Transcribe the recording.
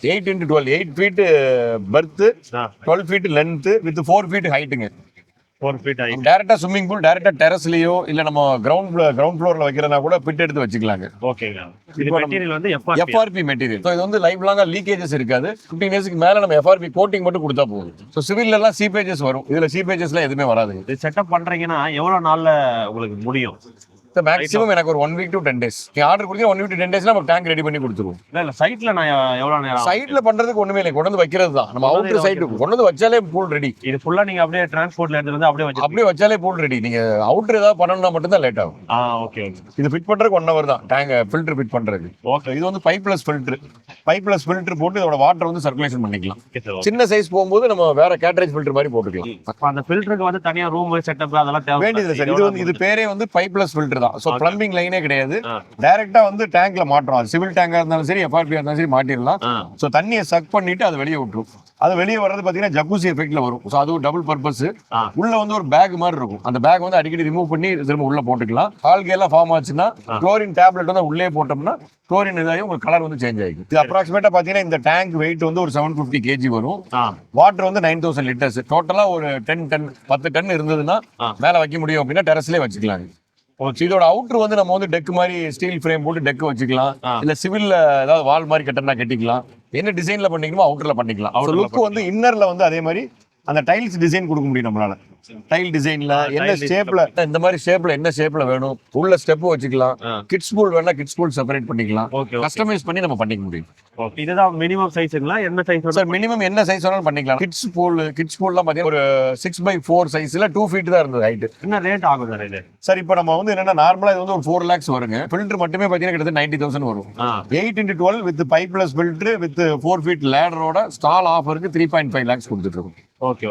8 into 12, 8 feet berth, 12 feet length with 4 feet height. 4 feet height. டைரக்டா swimming pool டைரக்டா டெரஸ்லயோ இல்ல நம்ம கிரவுண்ட் ஃப்ளோர்ல வைக்கிறதா கூட பிட் எடுத்து வச்சுக்கலாங்க. ஓகேங்க. இது மெட்டீரியல் வந்து எஃப்ஆர்பி மெட்டீரியல். சோ இது வந்து லைஃப் லாங்கா லீக்கேஜஸ் இருக்காது. 15 டேஸ்க்கு மேல நம்ம எஃப்ஆர்பி கோட்டிங் மட்டும் கொடுத்தா போதும். சோ சிவில்ல எல்லாம் சீபேஜஸ் வரும். இதுல சீபேஜஸ்லாம் எதுவுமே வராது. இது செட்டப் பண்றீங்கன்னா எவ்வளவு நாள்ல உங்களுக்கு முடியும்? மேக்ஸிமம் எனக்கு ஒரு 1 week to 10 days. நீ ஆர்டர் கொடுத்தீங்க 1 week to 10 daysல நம்ம டேங்க் ரெடி பண்ணி கொடுத்துருவோம். இல்ல சைட்ல நான் எவ்வளவு நேரம்? சைட்ல பண்றதுக்கு ஒண்ணுமே இல்லை, கொண்டு வந்து வைக்கிறது தான். நம்ம அவுட்டர் சைடு கொண்டு வந்து வச்சாலே பூல் ரெடி. இது ஃபுல்லா நீங்க அப்படியே டிரான்ஸ்போர்ட்ல எடுத்து வந்து அப்படியே வச்சாலே பூல் ரெடி. நீங்க அவுட்டர் ஏதாவது பண்ணணும்னா மட்டும் தான் லேட் ஆகும். ஓகே. இது ஃபிட் பண்றதுக்கு 1 hour தான். டேங்க் ஃபில்டர் ஃபிட் பண்றதுக்கு. ஓகே. இது வந்து பைப்லெஸ் ஃபில்டர் போட்டு இதோட வாட்டர் வந்து சர்க்குலேஷன் பண்ணிக்கலாம். சின்ன சைஸ் போகும்போது நம்ம வேற கேட்டரேஜ் ஃபில்டர் மாதிரி போட்டுக்கலாம். அந்த ஃபில்டருக்கு வந்து தனியா ரூம் செட்டப் அதெல்லாம் தேவை வேண்டியது சார். இது பேரே வந்து பைப்லெஸ் ஃபில்டர் தான். சோ பிளம்பிங் லைனே கிடையாது. டைரக்டா வந்து டேங்க்ல மாட்டுறோம். சிவில் டேங்கா இருந்தாலும் சரி எஃப்ஆர்பியா இருந்தாலும் சரி மாட்டிடலாம். சோ தண்ணியை சக் பண்ணிட்டு அதை வெளியே விட்டுரும். அது வெளியே வர்றது பாத்தீங்கன்னா ஜக்கூசி எஃபெக்ட்ல வரும். சோ அது டபுள் பர்பஸ். உள்ள வந்து ஒரு பேக் மாதிரி இருக்கும். அந்த பேக் வந்து அடிக்கடி ரிமூவ் பண்ணி திரும்ப உள்ள போட்டுக்கலாம். ஆல்கே எல்லாம் ஃபார்ம் ஆச்சுன்னா குளோரின் டேப்லெட் வந்து உள்ளே போட்டோம்னா குளோரின் இதாகி உங்களுக்கு கலர் வந்து சேஞ்ச் ஆகிடும். இது அப்ராக்சிமேட்டா பாத்தீங்கன்னா இந்த டேங்க் வெயிட் வந்து ஒரு 750 kg வரும். வாட்டர் வந்து 9000 லிட்டர்ஸ். டோட்டலா ஒரு 10 டன் இருந்ததுன்னா மேல வைக்க முடியும் அப்படின்னா டெரஸ்லயே வச்சுக்கலாம். இதோட அவுட்டர் வந்து நம்ம வந்து டெக் மாதிரி ஸ்டீல் ஃப்ரேம் போட்டு டெக் வச்சுக்கலாம். இல்ல சிவில்ல ஏதாவது வால் மாதிரி கட்டணா கட்டிக்கலாம். என்ன டிசைன்ல பண்ணிக்கணுமோ அவுட்டர்ல பண்ணிக்கலாம். லுக் வந்து இன்னர்ல வந்து அதே மாதிரி அந்த டைல்ஸ் டிசைன் கொடுக்க முடியும் நம்மளால. டைல் டிசைன்ல என்ன ஷேப்ல, இந்த மாதிரி ஷேப்ல என்ன ஷேப்ல வேணும் உள்ள ஸ்டெப் வச்சுக்கலாம். கிட்ஸ் பூல் வேணா கிட்ஸ் பூல் செப்பரேட் பண்ணிக்கலாம். கஸ்டமைஸ் பண்ணி நம்ம பண்ணிக்க முடியும். இதுதான் மினிமம் சைஸ்ங்களா? என்ன சைஸ் சார்? மினிமம் என்ன சைஸ் வேணாலும் பண்ணிக்கலாம். கிட்ஸ் பூல்லாம் பாத்தீங்கன்னா ஒரு 6x4 சைஸ்ல 2 feet தான் இருந்தது ஹைட். என்ன ரேட் ஆகும் சார் இது? சார் இப்போ நம்ம வந்து என்னன்னா நார்மலா இது வந்து ஒரு 4 lakhs வருங்க. ஃபில்டர் மட்டுமே பாத்தீங்கன்னா கிட்டத்தட்ட 90,000 வரும். 8 into 12 with pipeless filter with 4 feet லேடரோட ஸ்டால் ஆஃபருக்கு 3.5 lakhs கொடுத்துட்டு இருக்கோம். ஓகே.